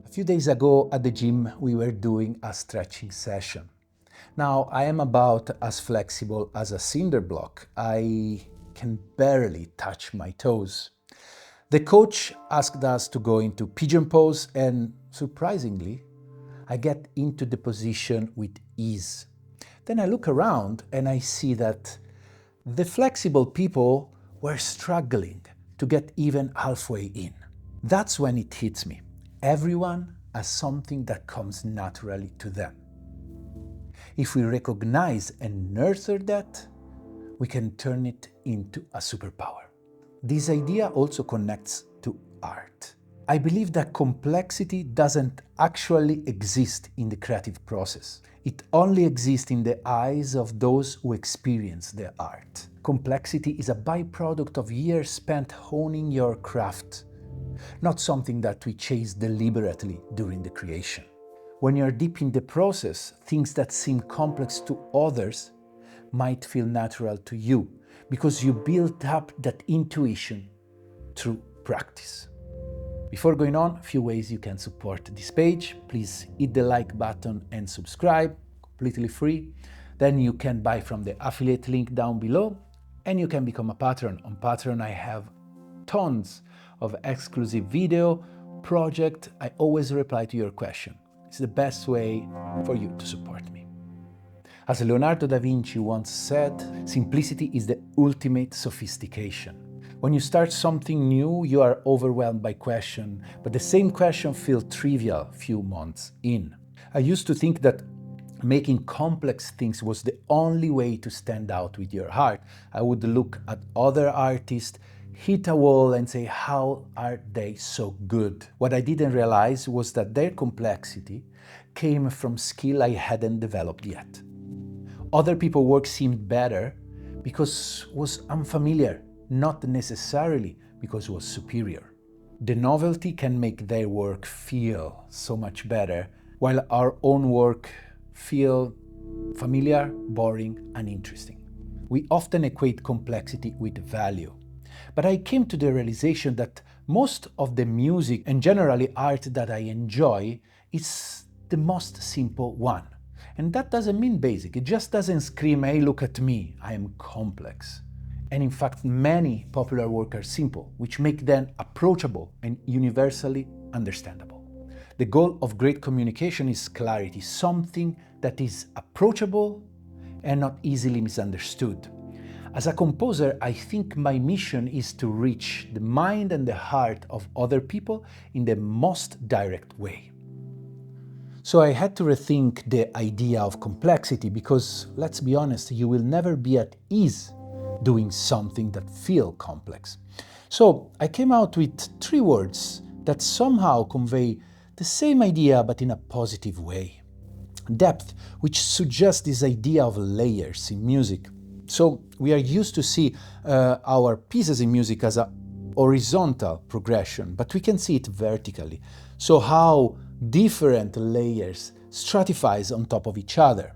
A few days ago at the gym, we were doing a stretching session. Now, I am about as flexible as a cinder block. I can barely touch my toes. The coach asked us to go into pigeon pose, and surprisingly, I get into the position with ease. Then I look around and I see that the flexible people were struggling to get even halfway in. That's when it hits me. Everyone has something that comes naturally to them. If we recognize and nurture that, we can turn it into a superpower. This idea also connects to art. I believe that complexity doesn't actually exist in the creative process. It only exists in the eyes of those who experience the art. Complexity is a byproduct of years spent honing your craft, not something that we chase deliberately during the creation. When you're deep in the process, things that seem complex to others might feel natural to you because you built up that intuition through practice. Before going on, a few ways you can support this page. Please hit the like button and subscribe, completely free. Then you can buy from the affiliate link down below, and you can become a patron. On Patreon, I have tons of exclusive video, project. I always reply to your question. It's the best way for you to support me. As Leonardo da Vinci once said, simplicity is the ultimate sophistication. When you start something new, you are overwhelmed by questions, but the same question feels trivial a few months in. I used to think that making complex things was the only way to stand out with your art. I would look at other artists, hit a wall and say, how are they so good? What I didn't realize was that their complexity came from skill I hadn't developed yet. Other people's work seemed better because it was unfamiliar, not necessarily because it was superior. The novelty can make their work feel so much better, while our own work feel familiar, boring, and interesting. We often equate complexity with value. But I came to the realization that most of the music and generally art that I enjoy is the most simple one. And that doesn't mean basic. It just doesn't scream, hey, look at me, I am complex. And in fact, many popular works are simple, which make them approachable and universally understandable. The goal of great communication is clarity, something that is approachable and not easily misunderstood. As a composer, I think my mission is to reach the mind and the heart of other people in the most direct way. So I had to rethink the idea of complexity because, let's be honest, you will never be at ease doing something that feels complex. So I came out with 3 words that somehow convey the same idea but in a positive way. Depth, which suggests this idea of layers in music. So we are used to see our pieces in music as a horizontal progression, but we can see it vertically. So how different layers stratifies on top of each other.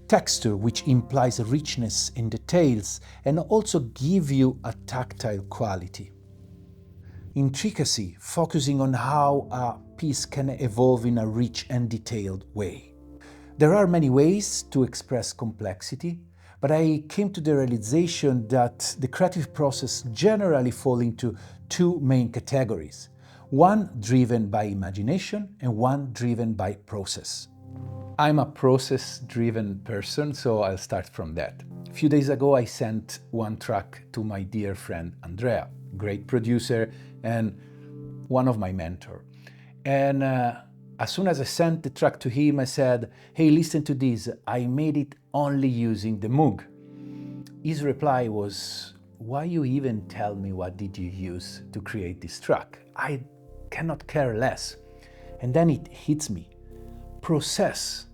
Texture, which implies richness in details and also give you a tactile quality. Intricacy, focusing on how a piece can evolve in a rich and detailed way. There are many ways to express complexity, but I came to the realization that the creative process generally falls into 2 main categories. One driven by imagination and one driven by process. I'm a process-driven person, so I'll start from that. A few days ago, I sent one track to my dear friend Andrea, great producer and one of my mentors. And as soon as I sent the track to him, I said, hey, listen to this, I made it only using the Moog. His reply was, why you even tell me what did you use to create this track? I cannot care less. And then it hits me. Process,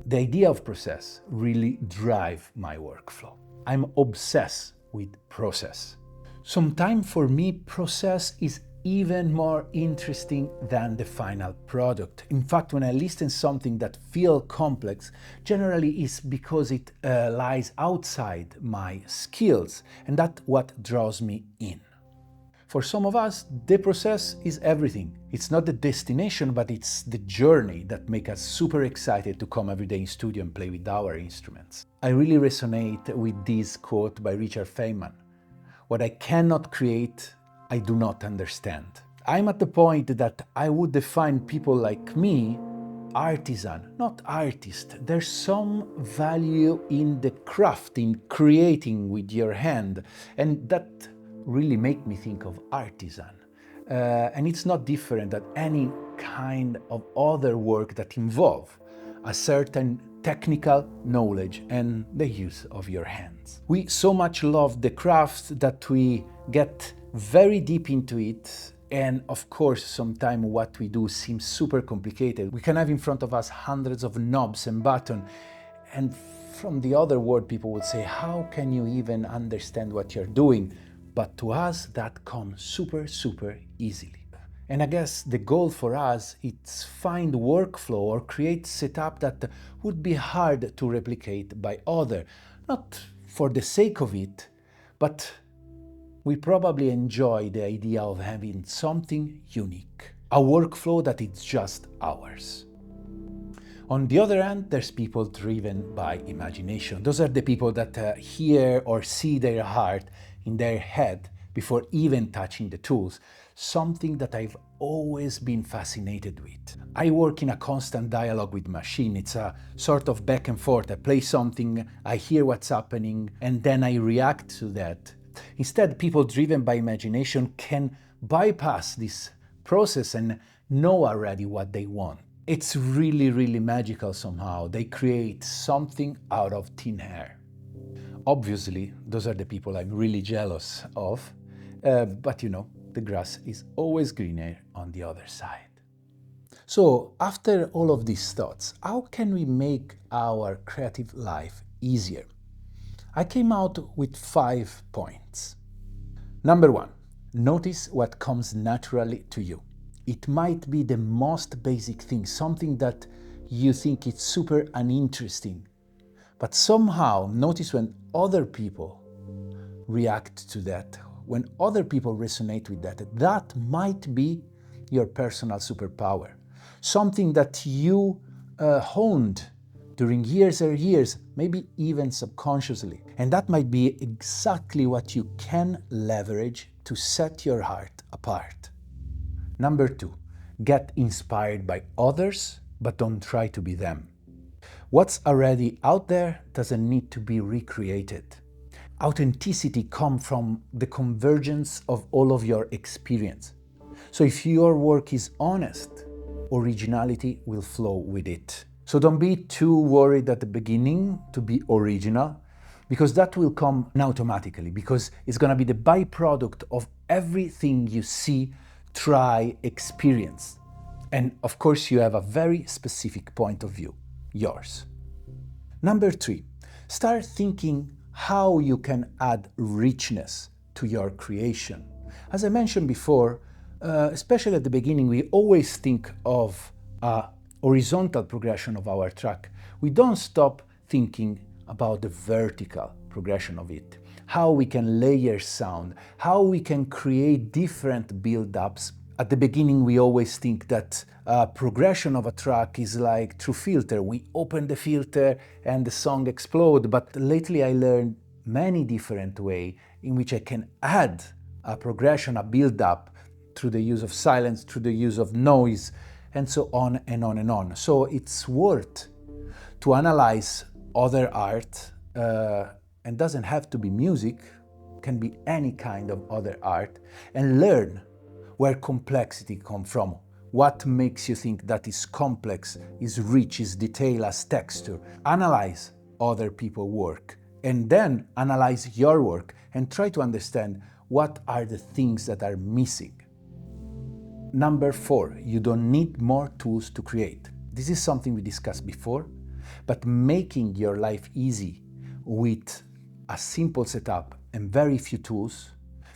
the idea of process really drives my workflow. I'm obsessed with process. Sometimes for me, process is even more interesting than the final product. In fact, when I listen to something that feels complex, generally it's because it lies outside my skills, and that's what draws me in. For some of us, the process is everything. It's not the destination, but it's the journey that makes us super excited to come every day in studio and play with our instruments. I really resonate with this quote by Richard Feynman. What I cannot create, I do not understand. I'm at the point that I would define people like me artisan, not artist. There's some value in the craft, in creating with your hand, and that really make me think of artisan. And it's not different than any kind of other work that involve a certain technical knowledge and the use of your hands. We so much love the craft that we get very deep into it, and of course sometimes what we do seems super complicated. We can have in front of us hundreds of knobs and buttons, and from the other world people would say, how can you even understand what you're doing? But to us that comes super easily. And I guess the goal for us is find workflow or create setup that would be hard to replicate by other. Not for the sake of it, but we probably enjoy the idea of having something unique. A workflow that is just ours. On the other hand, there's people driven by imagination. Those are the people that hear or see their heart in their head before even touching the tools, something that I've always been fascinated with. I work in a constant dialogue with machine. It's a sort of back and forth. I play something, I hear what's happening, and then I react to that. Instead, people driven by imagination can bypass this process and know already what they want. It's really magical somehow. They create something out of thin air. Obviously, those are the people I'm really jealous of, but you know, the grass is always greener on the other side. So, after all of these thoughts, how can we make our creative life easier? I came out with 5 points. Number 1, notice what comes naturally to you. It might be the most basic thing, something that you think is super uninteresting, but somehow notice when other people react to that, when other people resonate with that. That might be your personal superpower, something that you honed during years and years, maybe even subconsciously. And that might be exactly what you can leverage to set your heart apart. Number 2, get inspired by others, but don't try to be them. What's already out there doesn't need to be recreated. Authenticity comes from the convergence of all of your experience. So if your work is honest, originality will flow with it. So don't be too worried at the beginning to be original, because that will come automatically, because it's going to be the byproduct of everything you see, try, experience. And of course you have a very specific point of view, yours. Number 3, start thinking how you can add richness to your creation. As I mentioned before, especially at the beginning, we always think of a horizontal progression of our track. We don't stop thinking about the vertical progression of it, how we can layer sound, how we can create different build-ups. At the beginning, we always think that progression of a track is like through filter. We open the filter and the song explodes. But lately I learned many different ways in which I can add a progression, a build-up, through the use of silence, through the use of noise, and so on and on and on. So it's worth to analyze other art, and doesn't have to be music, can be any kind of other art, and learn where complexity comes from. What makes you think that is complex, is rich, is detailed, has texture. Analyze other people's work, and then analyze your work and try to understand what are the things that are missing. Number 4, you don't need more tools to create. This is something we discussed before, but making your life easy with a simple setup and very few tools,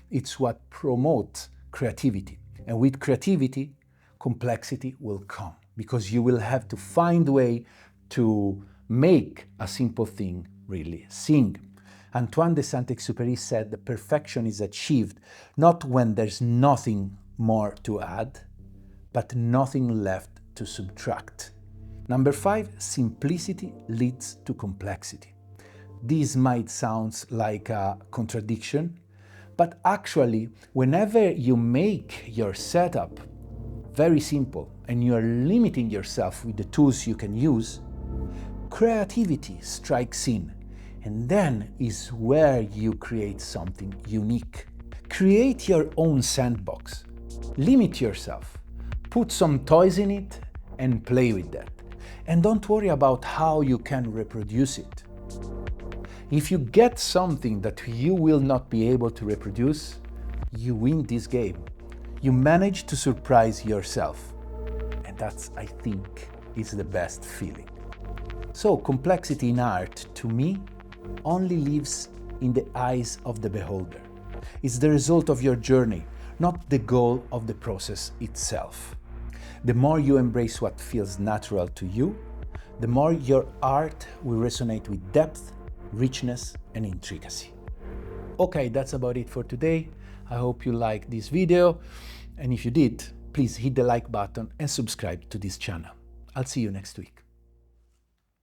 it's what promotes creativity. And with creativity, complexity will come, because you will have to find a way to make a simple thing really sing. Antoine de Saint-Exupéry said that perfection is achieved not when there's nothing more to add, but nothing left to subtract. Number 5, simplicity leads to complexity. This might sound like a contradiction, but actually, whenever you make your setup very simple and you are limiting yourself with the tools you can use, creativity strikes in, and then is where you create something unique. Create your own sandbox. Limit yourself. Put some toys in it and play with that. And don't worry about how you can reproduce it. If you get something that you will not be able to reproduce, you win this game. You manage to surprise yourself. And that's, I think, is the best feeling. So complexity in art, to me, only lives in the eyes of the beholder. It's the result of your journey, not the goal of the process itself. The more you embrace what feels natural to you, the more your art will resonate with depth, richness, and intricacy. Okay, that's about it for today. I hope you liked this video, and if you did, please hit the like button and subscribe to this channel. I'll see you next week.